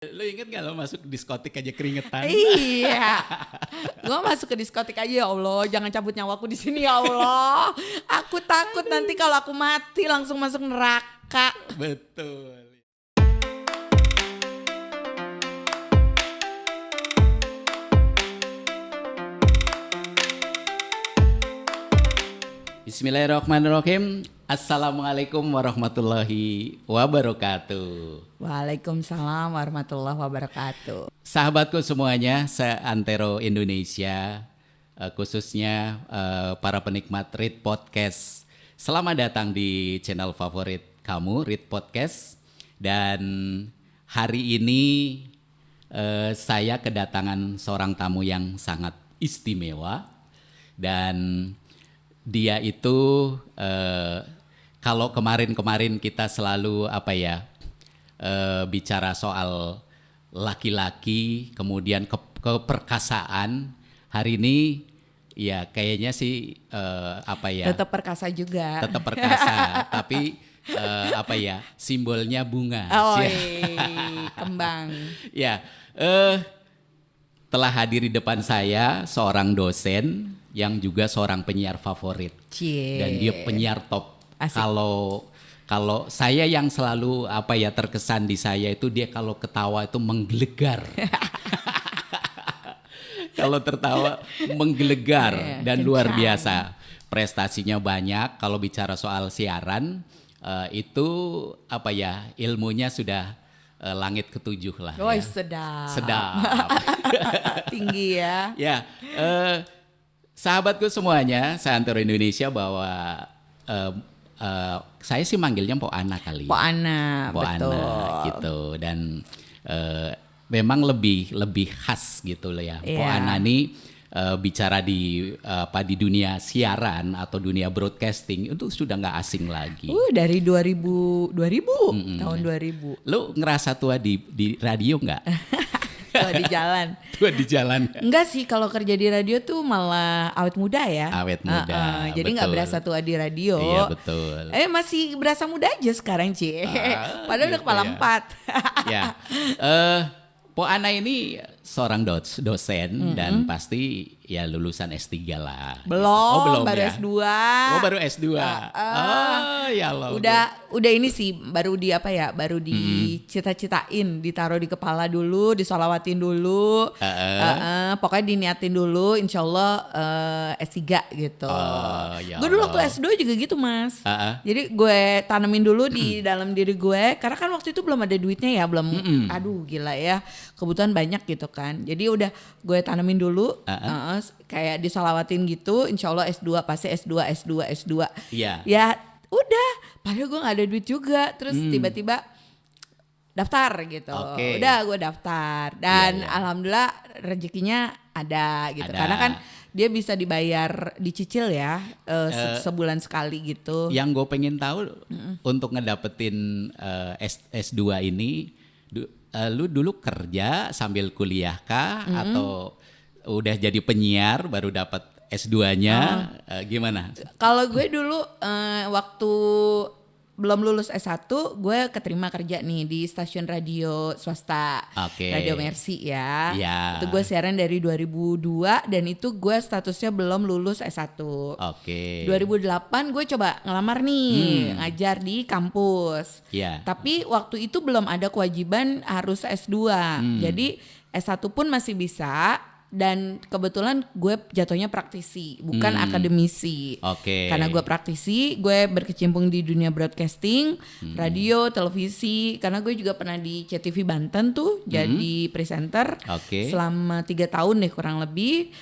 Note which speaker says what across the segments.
Speaker 1: Lu inget gak lo masuk diskotik aja keringetan?
Speaker 2: Iya, gue masuk ke diskotik aja ya Allah, jangan cabut nyawaku di sini ya Allah. Aku takut nanti kalau aku mati langsung masuk neraka.
Speaker 1: Betul. Bismillahirrahmanirrahim. Assalamualaikum warahmatullahi wabarakatuh.
Speaker 2: Waalaikumsalam warahmatullahi wabarakatuh.
Speaker 1: Sahabatku semuanya, seantero Indonesia, khususnya para penikmat Read Podcast. Selamat datang di channel favorit kamu, Read Podcast. Dan hari ini saya kedatangan seorang tamu yang sangat istimewa. Dan dia itu kalau kemarin-kemarin kita selalu bicara soal laki-laki, kemudian keperkasaan. Hari ini ya kayaknya sih
Speaker 2: Tetap perkasa juga.
Speaker 1: tetap perkasa, tapi simbolnya bunga.
Speaker 2: Oh, kembang.
Speaker 1: Ya, telah hadir di depan saya seorang dosen yang juga seorang penyiar favorit.
Speaker 2: Cie.
Speaker 1: Dan dia penyiar top.
Speaker 2: Asik.
Speaker 1: Kalau saya yang selalu terkesan di saya itu dia kalau ketawa itu menggelegar. Kalau tertawa menggelegar dan luar biasa. Prestasinya banyak. Kalau bicara soal siaran itu ilmunya sudah langit ketujuh lah.
Speaker 2: Oh,
Speaker 1: ya.
Speaker 2: sedap. Tinggi ya.
Speaker 1: Ya, sahabatku semuanya, seantero Indonesia bahwa saya sih manggilnya Mpok Ana kali.
Speaker 2: Pok Ana,
Speaker 1: Mpok
Speaker 2: betul.
Speaker 1: Ana gitu, dan memang lebih khas gitu loh ya. Mpok
Speaker 2: Iya.
Speaker 1: Ana nih bicara di dunia siaran atau dunia broadcasting itu sudah nggak asing lagi.
Speaker 2: Dari 2000 tahun 2000.
Speaker 1: Lu ngerasa tua di radio nggak?
Speaker 2: Tua di jalan.
Speaker 1: Tua di jalan.
Speaker 2: Enggak sih, kalau kerja di radio tuh malah awet muda ya.
Speaker 1: Awet muda.
Speaker 2: Jadi nggak
Speaker 1: betul.
Speaker 2: berasa tua di radio.
Speaker 1: Iya betul.
Speaker 2: Masih berasa muda aja sekarang, Ci. Padahal udah
Speaker 1: gitu
Speaker 2: kepala
Speaker 1: ya.
Speaker 2: 4.
Speaker 1: Ya, Po Ana ini seorang dosen dan pasti ya lulusan S3 lah.
Speaker 2: Belum,
Speaker 1: gitu.
Speaker 2: baru
Speaker 1: ya?
Speaker 2: S2.
Speaker 1: Oh, baru S2. Ya Allah.
Speaker 2: Udah ini sih baru baru dicita-citain, ditaruh di kepala dulu, disolawatin dulu. Pokoknya diniatin dulu, insyaallah S3 gitu.
Speaker 1: Ya
Speaker 2: Gue dulu
Speaker 1: Allah.
Speaker 2: waktu S2 juga gitu, Mas. Jadi gue tanemin dulu di dalam diri gue, karena kan waktu itu belum ada duitnya ya, aduh gila ya, kebutuhan banyak gitu kan. Jadi udah gue tanemin dulu, kayak disolawatin gitu, insyaallah S2 pasti S2.
Speaker 1: Iya.
Speaker 2: Ya udah, padahal gue gak ada duit juga. Terus tiba-tiba daftar gitu.
Speaker 1: Oke.
Speaker 2: Udah gue daftar. Dan
Speaker 1: Iya.
Speaker 2: alhamdulillah rezekinya ada gitu.
Speaker 1: Ada.
Speaker 2: Karena kan dia bisa dibayar, dicicil ya, sebulan sekali gitu.
Speaker 1: Yang gue pengen tahu untuk ngedapetin S2 ini, lu dulu kerja sambil kuliah kah atau udah jadi penyiar baru dapat S2-nya? Gimana?
Speaker 2: Kalau gue dulu waktu belum lulus S1, gue keterima kerja nih di stasiun radio swasta.
Speaker 1: Oke.
Speaker 2: Radio Mercy ya.
Speaker 1: Ya.
Speaker 2: Itu gue siaran dari 2002 dan itu gue statusnya belum lulus S1.
Speaker 1: Oke.
Speaker 2: 2008 gue coba ngelamar nih, ngajar di kampus.
Speaker 1: Iya.
Speaker 2: Tapi waktu itu belum ada kewajiban harus S2. Jadi S1 pun masih bisa. Dan kebetulan gue jatuhnya praktisi, bukan akademisi.
Speaker 1: Oke.
Speaker 2: Karena gue praktisi, gue berkecimpung di dunia broadcasting, radio, televisi. Karena gue juga pernah di CTV Banten tuh, jadi presenter
Speaker 1: Oke.
Speaker 2: selama 3 tahun deh kurang lebih.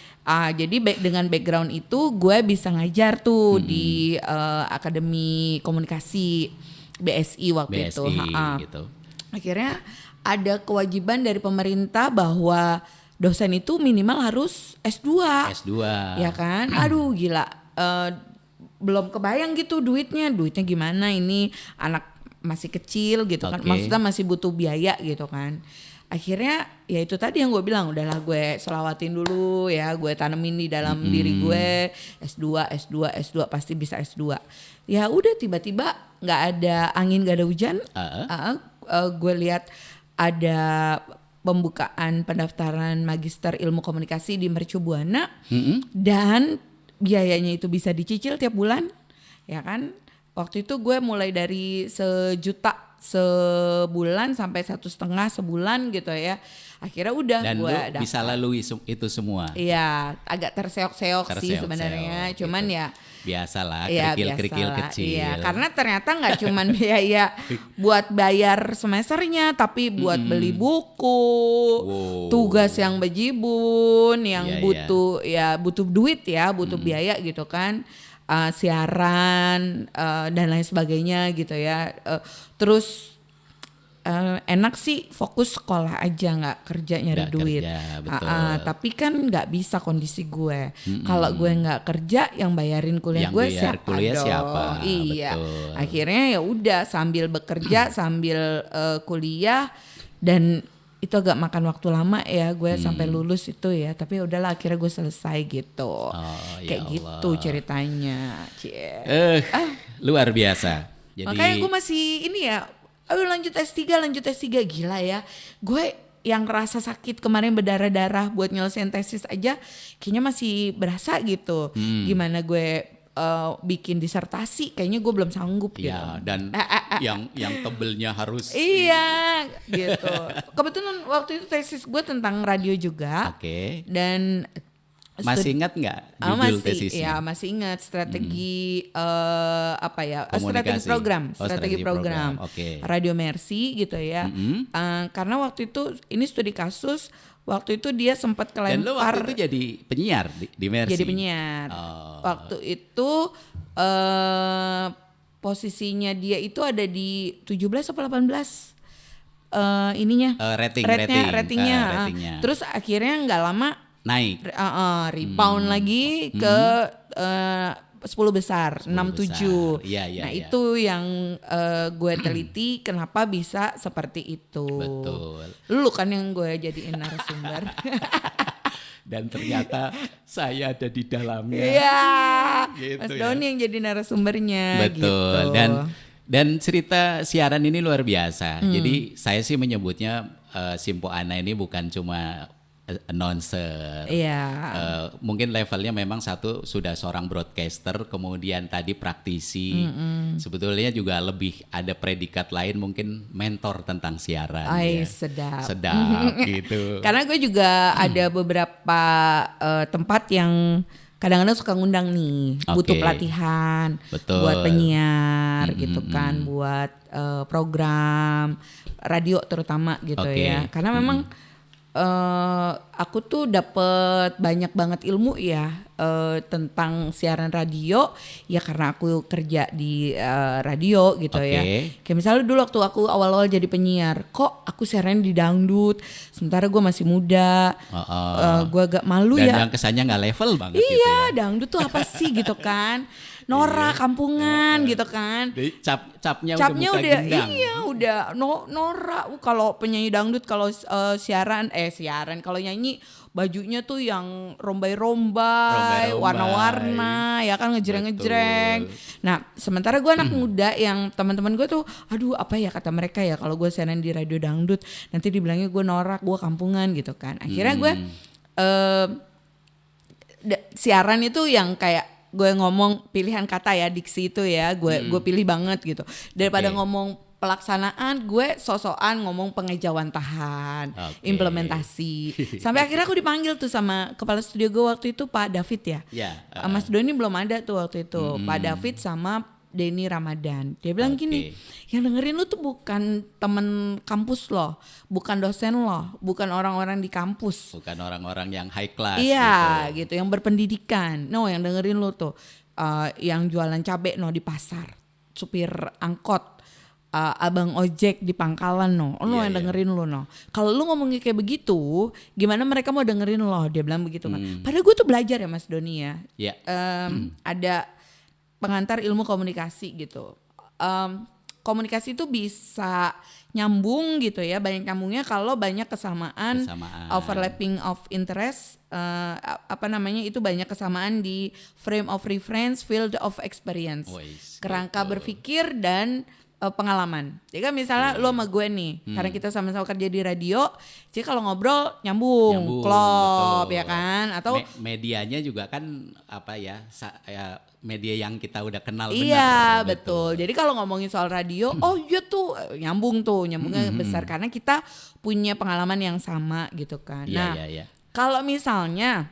Speaker 2: Jadi dengan background itu gue bisa ngajar tuh di Akademi Komunikasi BSI waktu itu.
Speaker 1: BSI gitu.
Speaker 2: Akhirnya ada kewajiban dari pemerintah bahwa dosen itu minimal harus S2.
Speaker 1: S2.
Speaker 2: Ya kan? Aduh gila. Belum kebayang gitu duitnya gimana, ini anak masih kecil gitu kan.
Speaker 1: Oke.
Speaker 2: Maksudnya masih butuh biaya gitu kan. Akhirnya ya itu tadi yang gue bilang, udahlah gue selawatin dulu ya, gue tanemin di dalam diri gue S2 pasti bisa S2. Ya udah, tiba-tiba nggak ada angin, nggak ada hujan. Gue lihat ada pembukaan pendaftaran Magister Ilmu Komunikasi di Mercu Buana dan biayanya itu bisa dicicil tiap bulan, ya kan? Waktu itu gue mulai dari 1 juta sebulan sampai 1,5 sebulan gitu ya. Akhirnya udah
Speaker 1: dan
Speaker 2: gue
Speaker 1: lu bisa lalui itu semua.
Speaker 2: Iya, agak terseok-seok sih sebenarnya, cuman
Speaker 1: gitu.
Speaker 2: ya
Speaker 1: biasalah
Speaker 2: ya,
Speaker 1: kerikil-kerikil kecil.
Speaker 2: Iya, karena ternyata nggak cuman biaya buat bayar semesternya, tapi buat beli buku, tugas yang bejibun, yang butuh duit ya, butuh biaya gitu kan. Siaran dan lain sebagainya gitu ya. Terus enak sih fokus sekolah aja, nggak kerja nyari duit. Tapi kan nggak bisa kondisi gue. Kalau gue nggak kerja, yang bayarin kuliah gue siapa dong? Iya.
Speaker 1: Betul.
Speaker 2: Akhirnya ya udah sambil bekerja sambil kuliah, dan itu agak makan waktu lama ya gue sampai lulus itu ya. Tapi udahlah akhirnya gue selesai gitu. Kayak gitu ceritanya.
Speaker 1: Luar biasa. Jadi
Speaker 2: makanya gue masih ini ya. Ayo lanjut S3 gila ya. Gue yang rasa sakit kemarin berdarah-darah buat nyelesain tesis aja kayaknya masih berasa gitu. Gimana gue bikin disertasi kayaknya gue belum sanggup gitu.
Speaker 1: Dan yang tebelnya harus
Speaker 2: iya gitu. Kebetulan waktu itu tesis gue tentang radio juga. Dan
Speaker 1: masih ingat nggak judul tesisnya?
Speaker 2: Ya masih ingat strategi strategi program Radio Mercy gitu ya. Karena waktu itu ini studi kasus, waktu itu dia sempat kelempar.
Speaker 1: Dan lo waktu itu jadi penyiar di Mercy?
Speaker 2: Jadi penyiar. Waktu itu posisinya dia itu ada di 17 atau 18 ininya ratingnya. Terus akhirnya nggak lama
Speaker 1: naik,
Speaker 2: rebound lagi ke 10 besar, 6-7. Nah itu yang gue teliti kenapa bisa seperti itu.
Speaker 1: Betul.
Speaker 2: Lu kan yang gue jadiin narasumber.
Speaker 1: Dan ternyata saya ada di dalamnya.
Speaker 2: Iya,
Speaker 1: gitu
Speaker 2: Mas Doni yang jadi narasumbernya.
Speaker 1: Betul.
Speaker 2: Gitu.
Speaker 1: Dan cerita siaran ini luar biasa. Jadi saya sih menyebutnya Simpo Ana ini bukan cuma announcer. Mungkin levelnya memang satu sudah seorang broadcaster, kemudian tadi praktisi. Sebetulnya juga lebih ada predikat lain, mungkin mentor tentang siaran.
Speaker 2: Sedap
Speaker 1: gitu.
Speaker 2: Karena gue juga ada beberapa tempat yang kadang-kadang suka ngundang nih, butuh pelatihan.
Speaker 1: Betul.
Speaker 2: Buat penyiar gitu kan, buat program radio terutama gitu ya. Karena memang aku tuh dapet banyak banget ilmu ya tentang siaran radio ya, karena aku kerja di radio gitu ya. Kayak misalnya dulu waktu aku awal-awal jadi penyiar, kok aku siaran di dangdut sementara gue masih muda. Gue agak malu.
Speaker 1: Dan yang kesannya nggak level banget.
Speaker 2: Iya,
Speaker 1: gitu ya.
Speaker 2: dangdut tuh apa sih gitu kan. Nora kampungan gitu kan.
Speaker 1: Capnya
Speaker 2: udah
Speaker 1: gendang.
Speaker 2: udah Nora. Kalau penyanyi dangdut kalau siaran kalau nyanyi bajunya tuh yang rombai-rombai, warna-warna ya kan, ngejreng-ngejreng. Nah, sementara gue anak muda yang teman-teman gue tuh aduh apa ya kata mereka ya kalau gue siaran di radio dangdut nanti dibilangnya gue norak, gue kampungan gitu kan. Akhirnya gue siaran itu yang kayak gue ngomong pilihan kata ya, diksi itu ya gue pilih banget gitu, daripada ngomong pelaksanaan gue sosokan ngomong pengejawantahan, implementasi. Sampai akhirnya aku dipanggil tuh sama kepala studio gue waktu itu Pak David ya. Mas Doni belum ada tuh waktu itu. Pak David sama Denny Ramadan. Dia bilang gini, yang dengerin lu tuh bukan temen kampus lo, bukan dosen lo, bukan orang-orang di kampus,
Speaker 1: bukan orang-orang yang high class.
Speaker 2: Iya gitu, yang berpendidikan. No, yang dengerin lu tuh yang jualan cabe no di pasar, supir angkot, abang ojek di pangkalan no, yang dengerin lu no. Kalau lu ngomongnya kayak begitu, gimana mereka mau dengerin lo? Dia bilang begitu kan. Padahal gue tuh belajar ya Mas Doni ya. Ada pengantar ilmu komunikasi gitu. Komunikasi itu bisa nyambung gitu ya, banyak nyambungnya kalau banyak kesamaan. Overlapping of interest, itu banyak kesamaan di frame of reference, field of experience, kerangka berpikir dan pengalaman. Jadi kan misalnya lo sama gue nih, karena kita sama-sama kerja di radio, jadi kalau ngobrol nyambung klop, ya kan? Atau
Speaker 1: medianya juga kan apa ya, media yang kita udah kenal benar.
Speaker 2: Iya betul. Jadi kalau ngomongin soal radio, oh iya tuh nyambungnya besar karena kita punya pengalaman yang sama gitu kan. Nah, kalau misalnya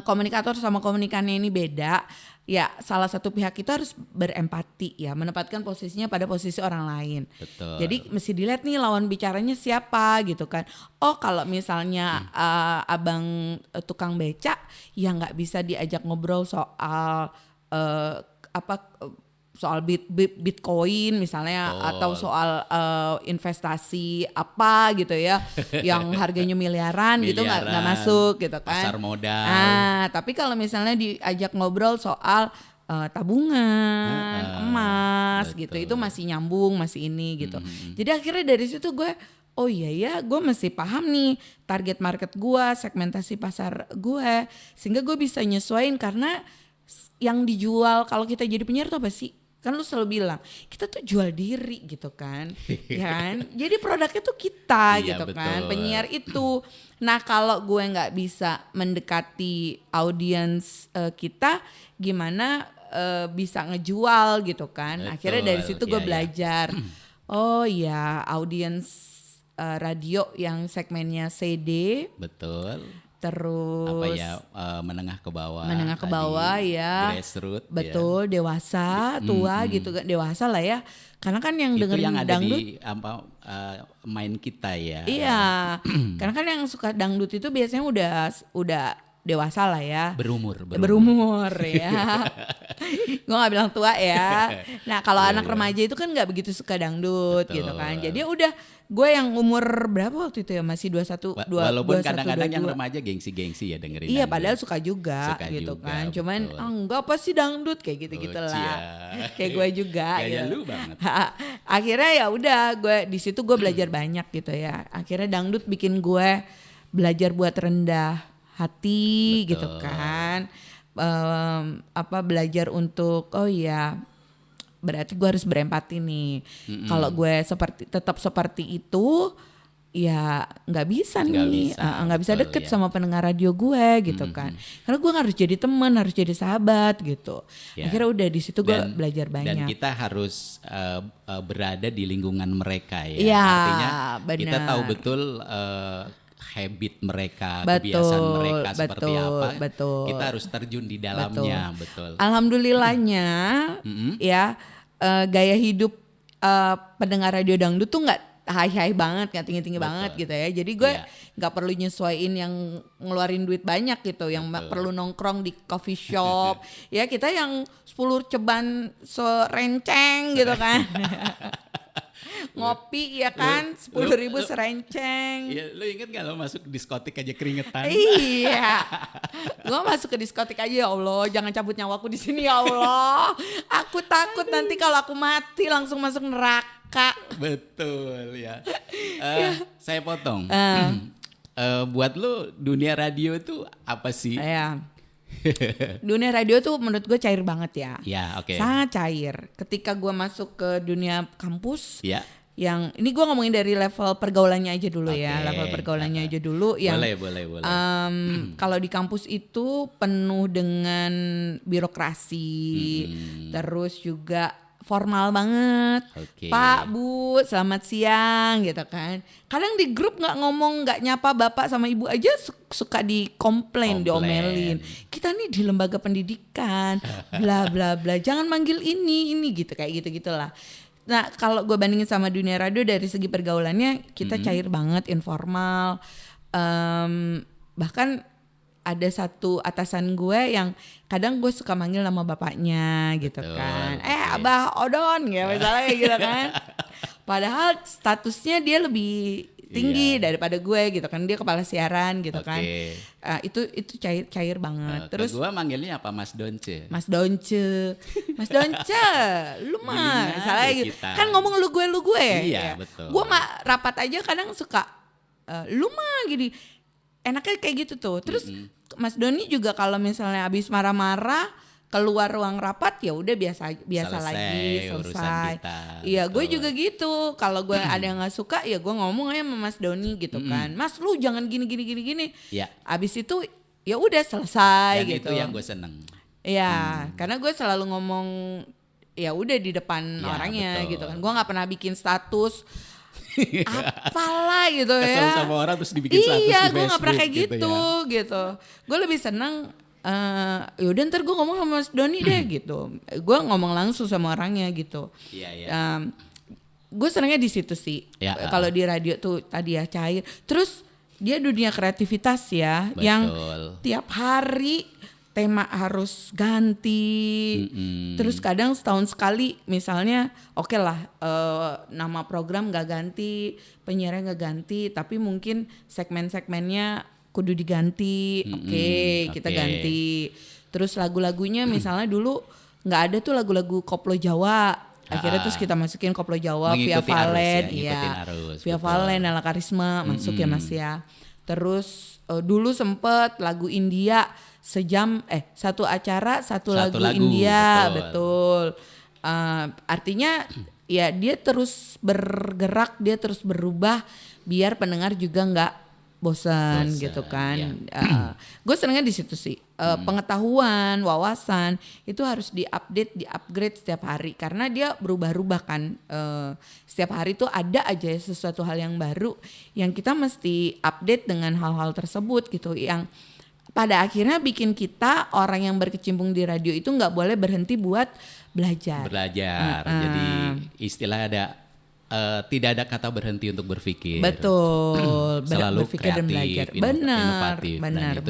Speaker 2: komunikator sama komunikannya ini beda, ya salah satu pihak itu harus berempati ya, menempatkan posisinya pada posisi orang lain.
Speaker 1: Betul.
Speaker 2: Jadi mesti dilihat nih lawan bicaranya siapa gitu kan. Oh kalau misalnya abang tukang becak, ya nggak bisa diajak ngobrol soal soal Bitcoin misalnya, atau soal investasi apa gitu ya yang harganya miliaran gitu, nggak masuk gitu kan,
Speaker 1: pasar modal.
Speaker 2: Tapi kalau misalnya diajak ngobrol soal tabungan emas gitu, itu masih nyambung, masih ini gitu. Jadi akhirnya dari situ gue gue mesti paham nih target market gue, segmentasi pasar gue, sehingga gue bisa nyesuaiin. Karena yang dijual kalau kita jadi penyiar tuh apa sih? Kan lu selalu bilang kita tuh jual diri gitu kan, ya kan? Jadi produknya tuh kita gitu betul. Kan, penyiar itu. Nah kalau gue nggak bisa mendekati audiens kita, gimana bisa ngejual gitu kan? Betul. Akhirnya dari situ gue belajar. Oh ya, audiens radio yang segmennya CD.
Speaker 1: Betul.
Speaker 2: Terus
Speaker 1: apa ya, menengah ke
Speaker 2: bawah ya,
Speaker 1: grassroots,
Speaker 2: betul ya. Dewasa, tua gitu kan, dewasa lah ya. Karena kan yang dengerin
Speaker 1: yang ada
Speaker 2: dangdut
Speaker 1: di main kita ya.
Speaker 2: Iya, karena kan yang suka dangdut itu biasanya udah dewasa lah ya. Berumur ya. Gue gak bilang tua ya. Nah kalau anak remaja itu kan gak begitu suka dangdut. Betul. Gitu kan. Jadi udah gue yang umur berapa waktu itu ya, masih 21.
Speaker 1: Walaupun kadang-kadang yang remaja gengsi-gengsi ya dengerin.
Speaker 2: Iya dangdut. Padahal suka juga gitu juga, kan. Cuman enggak apa sih dangdut kayak gitu-gitu lah. Kayak gue juga.
Speaker 1: Kayak
Speaker 2: gitu.
Speaker 1: lu banget.
Speaker 2: Akhirnya ya udah gue di situ gue belajar banyak gitu ya. Akhirnya dangdut bikin gue belajar buat rendah hati. Betul. Gitu kan, belajar untuk berarti gue harus berempati nih. Kalau gue tetap seperti itu, ya nggak bisa deket sama pendengar radio gue gitu kan. Karena gue harus jadi teman, harus jadi sahabat gitu. Akhirnya udah di situ gue belajar banyak.
Speaker 1: Dan kita harus berada di lingkungan mereka ya. Artinya bener. Kita tahu betul habit mereka, kebiasaan mereka seperti apa.
Speaker 2: Betul.
Speaker 1: Kita harus terjun di dalamnya, betul.
Speaker 2: Alhamdulillahnya ya gaya hidup pendengar radio dangdut tuh nggak high banget, nggak tinggi banget gitu ya. Jadi gue nggak perlu nyesuaiin yang ngeluarin duit banyak gitu, yang perlu nongkrong di coffee shop. Ya kita yang 10 ceban serenceng gitu kan. Ngopi ya kan, 10.000 serenceng.
Speaker 1: Iya, lu inget gak lo masuk diskotik aja keringetan?
Speaker 2: Iya, gue masuk ke diskotik aja, ya Allah, jangan cabut nyawaku di sini ya Allah. Aku takut nanti kalau aku mati langsung masuk neraka. Betul
Speaker 1: ya. Saya potong. Buat lu dunia radio itu apa sih?
Speaker 2: Dunia radio tuh menurut gue cair banget ya.
Speaker 1: Ya, oke.
Speaker 2: Sangat cair. Ketika gue masuk ke dunia kampus, yang ini gue ngomongin dari level pergaulannya aja dulu ya, level pergaulannya aja dulu. Yang
Speaker 1: boleh.
Speaker 2: Kalau di kampus itu penuh dengan birokrasi, terus juga formal banget. Pak, Bu, selamat siang gitu kan. Kadang di grup nggak nyapa bapak sama ibu aja suka dikomplain, diomelin. Kita nih di lembaga pendidikan, bla bla bla. Jangan manggil ini gitu, kayak gitu-gitulah. Nah, kalau gue bandingin sama dunia radio dari segi pergaulannya, kita cair banget, informal. Bahkan ada satu atasan gue yang kadang gue suka manggil nama bapaknya gitu. Betul, kan. Abah Odon ya misalnya gitu kan. Padahal statusnya dia lebih tinggi daripada gue gitu kan. Dia kepala siaran gitu kan. Itu cair banget. Terus
Speaker 1: gue manggilnya apa, Mas Donce?
Speaker 2: Mas Donce. Lu mah misalnya gitu. Kan ngomong lu gue.
Speaker 1: Iya, betul.
Speaker 2: Gue mah rapat aja kadang suka lu mah gini. Enaknya kayak gitu tuh. Terus Mas Doni juga kalau misalnya abis marah-marah keluar ruang rapat ya udah biasa lagi selesai. Iya, gue juga gitu. Kalau gue ada yang nggak suka ya gue ngomong aja sama Mas Doni gitu kan. Mas lu jangan gini.
Speaker 1: Ya.
Speaker 2: Abis itu ya udah selesai.
Speaker 1: Dan
Speaker 2: gitu.
Speaker 1: itu yang gue seneng.
Speaker 2: Iya, karena gue selalu ngomong ya udah di depan orangnya gitu kan. Gue nggak pernah bikin status apalah gitu ya.
Speaker 1: Kesel sama orang terus dibikin status di
Speaker 2: Iya,
Speaker 1: Facebook.
Speaker 2: gue gak pernah kayak
Speaker 1: gitu.
Speaker 2: gitu. Gue lebih seneng yaudah ntar gue ngomong sama Mas Doni deh gitu. Gue ngomong langsung sama orangnya gitu.
Speaker 1: Iya.
Speaker 2: Gue senengnya di situ sih. Kalau di radio tuh tadi ya cair. Terus dia dunia kreativitas ya.
Speaker 1: Betul.
Speaker 2: Yang tiap hari tema harus ganti. Terus kadang setahun sekali misalnya oke lah nama program gak ganti, penyiarnya gak ganti, tapi mungkin segmen-segmennya kudu diganti. Kita ganti. Terus lagu-lagunya misalnya dulu gak ada tuh lagu-lagu koplo Jawa. Akhirnya terus kita masukin koplo Jawa via Valen. Via Valen, Nala Karisma masuk ya Mas ya. Terus dulu sempet lagu India satu acara satu lagu India, betul. Artinya ya dia terus bergerak, dia terus berubah biar pendengar juga nggak bosan gitu kan. Gue senengnya di situ sih. Pengetahuan, wawasan itu harus diupdate, diupgrade setiap hari karena dia berubah-ubah kan. Setiap hari tuh ada aja sesuatu hal yang baru yang kita mesti update dengan hal-hal tersebut gitu, yang pada akhirnya bikin kita orang yang berkecimpung di radio itu nggak boleh berhenti buat belajar.
Speaker 1: Jadi istilah ada tidak ada kata berhenti untuk berpikir.
Speaker 2: Betul.
Speaker 1: Selalu
Speaker 2: berpikir
Speaker 1: kreatif,
Speaker 2: dan belajar.
Speaker 1: inovatif.
Speaker 2: Benar.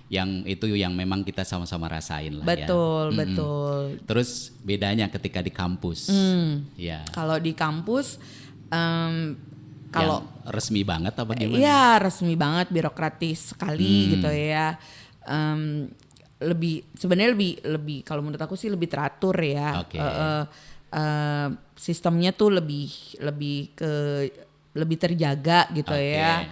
Speaker 1: Yang memang kita sama-sama rasain lah.
Speaker 2: Betul.
Speaker 1: Terus bedanya ketika di kampus. Ya.
Speaker 2: Kalau di kampus kalau
Speaker 1: resmi banget apa gimana?
Speaker 2: Iya, resmi banget, birokratis sekali gitu ya. Sebenarnya lebih kalau menurut aku sih lebih teratur ya. Sistemnya tuh lebih terjaga gitu ya.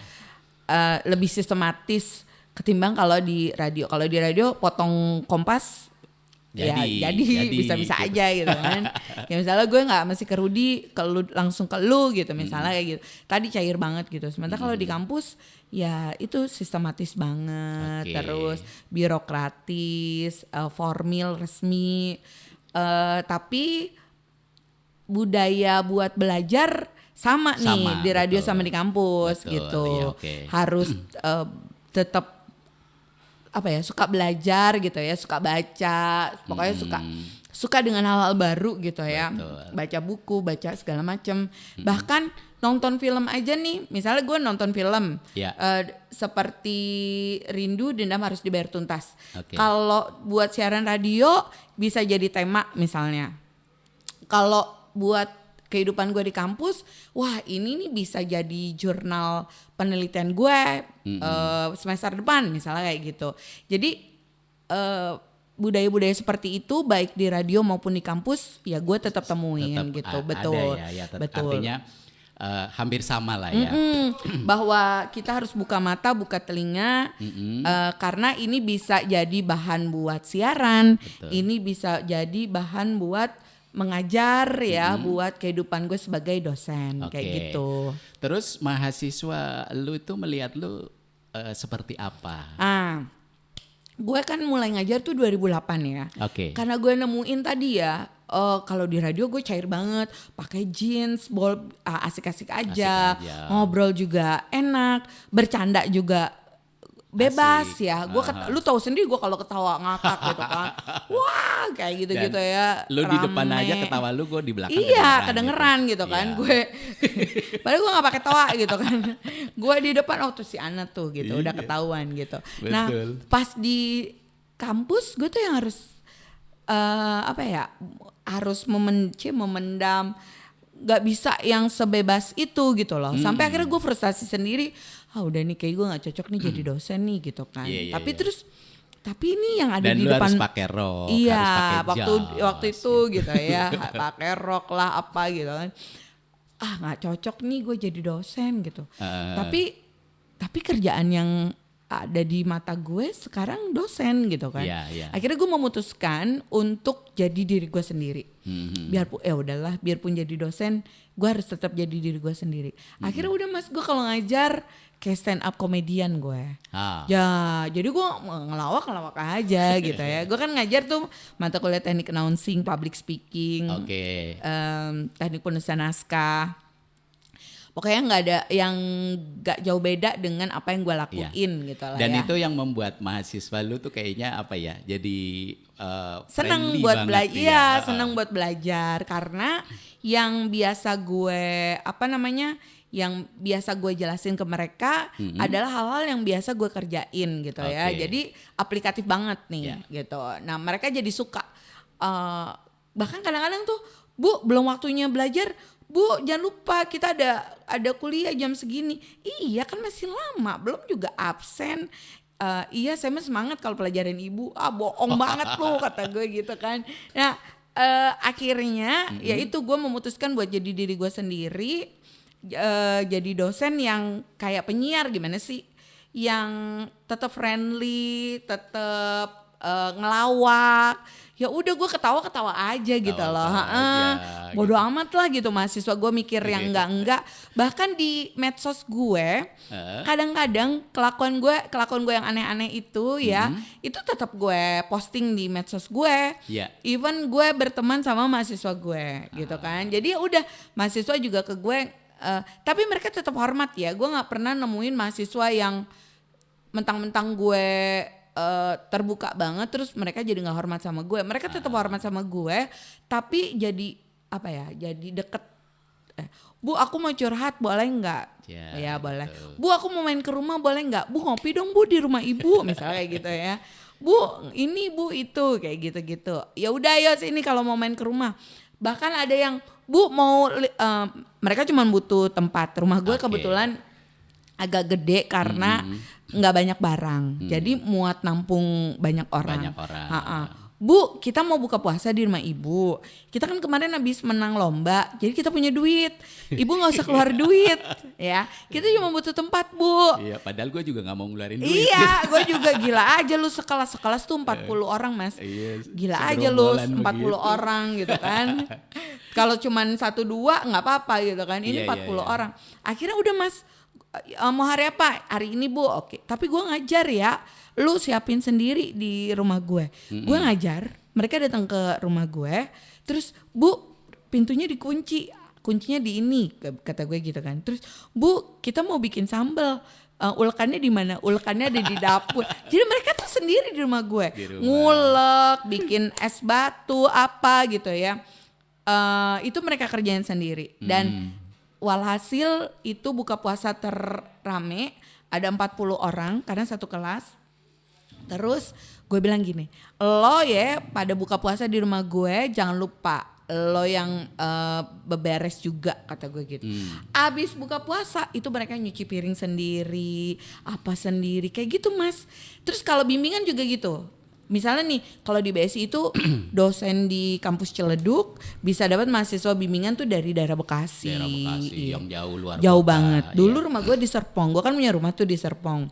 Speaker 2: Lebih sistematis ketimbang kalau di radio. Kalau di radio potong kompas jadi bisa-bisa gitu aja gitu kan. Ya misalnya gue nggak mesti ke Rudi, langsung ke lu gitu misalnya kayak gitu. Tadi cair banget gitu. Sementara kalau di kampus ya itu sistematis banget, terus birokratis, formal, resmi. Tapi budaya buat belajar sama nih di radio sama di kampus gitu. Harus tetap suka belajar gitu ya, suka baca, pokoknya suka dengan hal-hal baru gitu ya. Baca buku, baca segala macam. Bahkan nonton film aja nih, misalnya gue nonton film seperti Rindu Dendam Harus Dibayar Tuntas. Kalau buat siaran radio bisa jadi tema misalnya. Kalau buat kehidupan gue di kampus, wah ini nih bisa jadi jurnal penelitian gue semester depan misalnya kayak gitu. Jadi budaya-budaya seperti itu baik di radio maupun di kampus ya gue tetap temuin gitu. Betul. Betul.
Speaker 1: Artinya hampir sama lah ya.
Speaker 2: Bahwa kita harus buka mata, buka telinga karena ini bisa jadi bahan buat siaran, ini bisa jadi bahan buat mengajar ya, buat kehidupan gue sebagai dosen kayak gitu.
Speaker 1: Terus mahasiswa lu itu melihat lu seperti apa?
Speaker 2: Gue kan mulai ngajar tuh 2008 ya. Karena gue nemuin tadi ya, kalau di radio gue cair banget, pakai jeans, asik-asik aja, ngobrol juga enak, bercanda juga bebas ya. Gue lu tahu sendiri gue kalau ketawa ngakak gitu kan. Wah, kayak gitu-gitu ya.
Speaker 1: Lu rame. Di depan aja ketawa lu, gue di belakang
Speaker 2: kedengeran gitu kan. Gue padahal gue enggak pakai tawa gitu kan. Gue di depan tuh si Ana tuh gitu, udah ketahuan gitu.
Speaker 1: Betul.
Speaker 2: Nah, pas di kampus gue tuh yang harus harus memendam, nggak bisa yang sebebas itu gitu loh. Sampai akhirnya gue frustasi sendiri. Udah nih kayak gue nggak cocok nih jadi dosen nih gitu kan. Tapi ini yang ada
Speaker 1: dan
Speaker 2: di depan.
Speaker 1: Dan lu harus pakai rok.
Speaker 2: Iya,
Speaker 1: harus
Speaker 2: waktu itu gitu ya, pakai rok lah apa gitu kan. Nggak cocok nih gue jadi dosen gitu. Tapi kerjaan yang ada di mata gue sekarang dosen gitu kan. Akhirnya gue memutuskan untuk jadi diri gue sendiri. Biarpun udahlah, biarpun jadi dosen, gue harus tetap jadi diri gue sendiri. Akhirnya udah Mas, gue kalau ngajar kayak stand up komedian gue. Ya, jadi gue ngelawak aja gitu ya. Gue kan ngajar tuh mata kuliah teknik announcing, public speaking, teknik penulisan naskah. Pokoknya nggak ada yang nggak jauh beda dengan apa yang gue lakuin gitu lah.
Speaker 1: Dan
Speaker 2: ya.
Speaker 1: itu yang membuat mahasiswa lu tuh kayaknya apa ya? Jadi
Speaker 2: senang buat belajar, senang buat belajar karena yang biasa gue yang biasa gue jelasin ke mereka adalah hal-hal yang biasa gue kerjain gitu ya. Jadi aplikatif banget nih gitu. Nah mereka jadi suka. Bahkan kadang-kadang tuh, Bu belum waktunya belajar. Bu jangan lupa kita ada kuliah jam segini. Iya kan masih lama, belum juga absen. Iya saya mah semangat kalau pelajaran ibu. Bohong banget lu kata gue gitu kan. Nah akhirnya ya itu gue memutuskan buat jadi diri gue sendiri. Jadi dosen yang kayak penyiar gimana sih? Yang tetap friendly, tetap ngelawak. Ya udah gue ketawa aja gitu loh. Bodoh amat lah gitu mahasiswa gue mikir yang enggak. Bahkan di medsos gue kadang-kadang kelakuan gue yang aneh-aneh itu ya, itu tetap gue posting di medsos gue. Even gue berteman sama mahasiswa gue gitu kan. Jadi ya udah mahasiswa juga ke gue tapi mereka tetap hormat ya. Gue nggak pernah nemuin mahasiswa yang mentang-mentang gue terbuka banget terus mereka jadi nggak hormat sama gue. Mereka tetap hormat sama gue tapi jadi apa ya, jadi deket. Bu aku mau curhat boleh nggak? Ya boleh. Bu aku mau main ke rumah boleh nggak? Bu ngopi dong Bu di rumah ibu misalnya kayak gitu ya. Bu ini Bu itu kayak gitu-gitu. Ya udah ayo sini kalau mau main ke rumah. Bahkan ada yang Bu mau mereka cuma butuh tempat. Rumah gue kebetulan agak gede karena nggak banyak barang, jadi muat nampung banyak orang. Bu, kita mau buka puasa di rumah ibu. Kita kan kemarin habis menang lomba, jadi kita punya duit. Ibu nggak usah keluar duit, ya. Kita cuma butuh tempat, Bu.
Speaker 1: Iya, padahal gue juga nggak mau ngeluarin duit.
Speaker 2: Iya, gue juga gila aja lu sekelas tuh 40 orang Mas. Gila aja lu 40 orang gitu kan. Kalau cuman 1-2 nggak apa-apa gitu kan. Ini 40 orang. Akhirnya udah Mas. Mau hari apa? Hari ini Bu, oke. Tapi gue ngajar ya, lu siapin sendiri di rumah gue. Gue ngajar, mereka datang ke rumah gue, terus Bu pintunya dikunci, kuncinya di ini, kata gue gitu kan. Terus Bu kita mau bikin sambal, ulekannya di mana? Ulekannya ada di dapur. Jadi mereka tuh sendiri di rumah gue, ngulek, bikin es batu apa gitu ya. Itu mereka kerjain sendiri dan walhasil itu buka puasa terrame, ada 40 orang karena satu kelas. Terus gue bilang gini, lo ya pada buka puasa di rumah gue jangan lupa lo yang beberes juga kata gue gitu. Abis buka puasa itu mereka nyuci piring sendiri, apa sendiri kayak gitu Mas. Terus kalau bimbingan juga gitu. Misalnya nih kalau di BSI itu dosen di kampus Ciledug bisa dapat mahasiswa bimbingan tuh dari daerah Bekasi.
Speaker 1: Yang jauh luar kota.
Speaker 2: Jauh banget. Dulu rumah gue di Serpong. Gue kan punya rumah tuh di Serpong.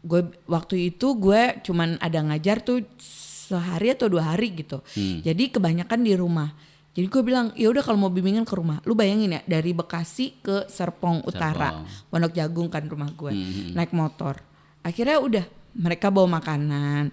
Speaker 2: Gue waktu itu gue cuman ada ngajar tuh sehari atau 2 hari gitu. Jadi kebanyakan di rumah. Jadi gue bilang ya udah kalau mau bimbingan ke rumah. Lu bayangin ya dari Bekasi ke Serpong Utara. Pondok Jagung kan rumah gue. Naik motor. Akhirnya udah mereka bawa makanan.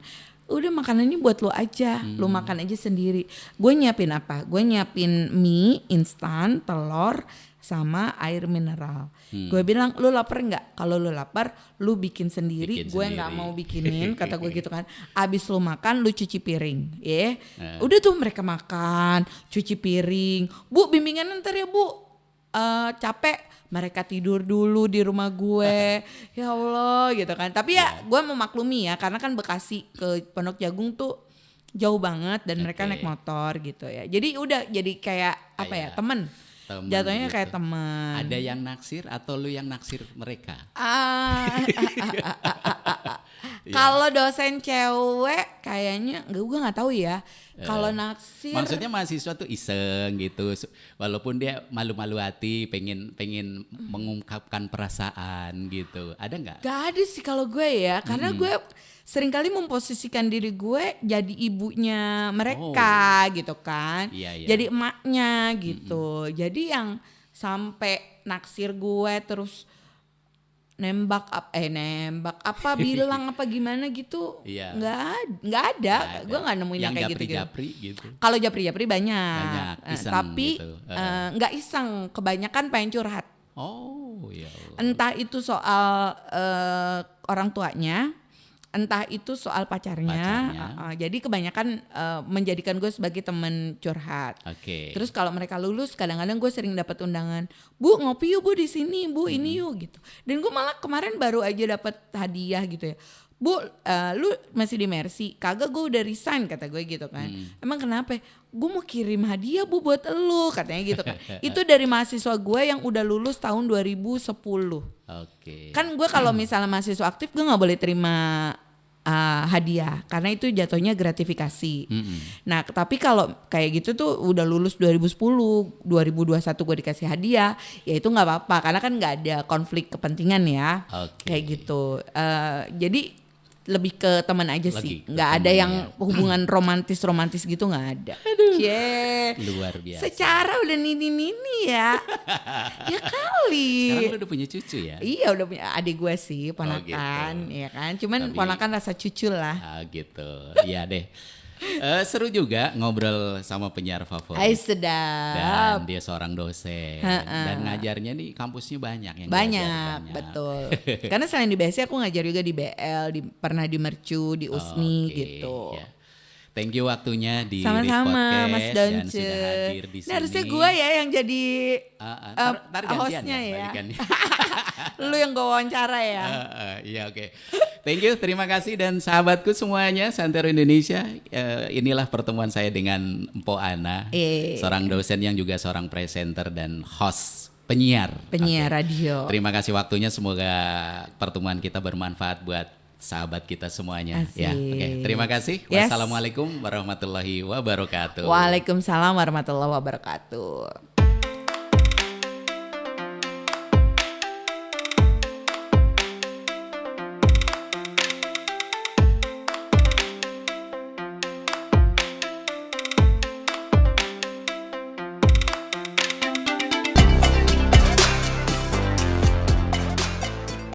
Speaker 2: Udah makanannya buat lo aja. Lo makan aja sendiri. Gue nyiapin apa? Gue nyiapin mie instan, telur sama air mineral. Gue bilang lu lapar nggak? Kalau lu lapar lu bikin sendiri. Gue nggak mau bikinin kata gue gitu kan. Abis lu makan lu cuci piring ya. Udah tuh mereka makan cuci piring. Bu bimbingan ntar ya Bu. Capek. Mereka tidur dulu di rumah gue. Ya Allah gitu kan. Tapi ya gue memaklumi ya. Karena kan Bekasi ke Pondok Jagung tuh jauh banget. Dan mereka naik motor gitu ya. Jadi udah jadi kayak apa ya, temen jatuhnya gitu. Kayak temen.
Speaker 1: Ada yang naksir atau lu yang naksir mereka?
Speaker 2: Kalau dosen cewek kayaknya gue nggak tahu ya. Kalau naksir,
Speaker 1: maksudnya mahasiswa tuh iseng gitu, walaupun dia malu-malu hati, pengen mengungkapkan perasaan gitu. Ada nggak?
Speaker 2: Gak ada sih kalau gue ya, karena gue seringkali memposisikan diri gue jadi ibunya mereka gitu kan, jadi emaknya gitu. Jadi yang sampai naksir gue terus nembak apa bilang apa gimana gitu, nggak ada. Gue nggak nemuin yang kayak
Speaker 1: japri gitu.
Speaker 2: Kalau japri banyak
Speaker 1: iseng
Speaker 2: tapi
Speaker 1: gitu.
Speaker 2: Nggak iseng, kebanyakan pengen curhat.
Speaker 1: Oh ya.
Speaker 2: Entah itu soal orang tuanya, entah itu soal pacarnya. Jadi kebanyakan menjadikan gue sebagai teman curhat. Terus kalau mereka lulus, kadang-kadang gue sering dapat undangan, Bu ngopi yuk Bu di sini, Bu ini yuk gitu. Dan gue malah kemarin baru aja dapat hadiah gitu ya. Bu, lu masih di Mercy? Kagak, gue udah resign, kata gue gitu kan. Emang kenapa? Gue mau kirim hadiah Bu buat elu, katanya gitu kan. Itu dari mahasiswa gue yang udah lulus tahun 2010. Kan gue kalau misalnya mahasiswa aktif, gue gak boleh terima hadiah karena itu jatuhnya gratifikasi. Nah tapi kalau kayak gitu tuh udah lulus 2010, 2021 gue dikasih hadiah, ya itu gak apa-apa karena kan gak ada konflik kepentingan ya. Kayak gitu. Jadi lebih ke teman aja sih, nggak ada yang hubungan romantis gitu, nggak ada.
Speaker 1: Luar biasa.
Speaker 2: Secara udah nini ya, ya kali.
Speaker 1: Sekarang udah punya cucu ya?
Speaker 2: Iya udah punya adik gue sih, ponakan, ya kan. Cuman ponakan rasa cucu lah.
Speaker 1: Gitu, iya deh. Seru juga ngobrol sama penyiar favorit.
Speaker 2: Sedap.
Speaker 1: Dan dia seorang dosen. Dan ngajarnya di kampusnya banyak yang
Speaker 2: banyak. Betul. Karena selain di BSI aku ngajar juga di BL, pernah di Mercu, di USMI gitu.
Speaker 1: Ya. Thank you waktunya di
Speaker 2: sama-sama Mas Donce.
Speaker 1: Dan sudah hadir di sini.
Speaker 2: Harusnya gue ya yang jadi hostnya ya. Lu yang gue wawancara ya.
Speaker 1: Iya oke. Thank you, terima kasih dan sahabatku semuanya Santero Indonesia. Inilah pertemuan saya dengan Mpo Ana, seorang dosen yang juga seorang presenter dan host penyiar
Speaker 2: radio.
Speaker 1: Terima kasih waktunya, semoga pertemuan kita bermanfaat buat sahabat kita semuanya. Ya, terima kasih. Wassalamualaikum warahmatullahi wabarakatuh.
Speaker 2: Waalaikumsalam warahmatullahi wabarakatuh.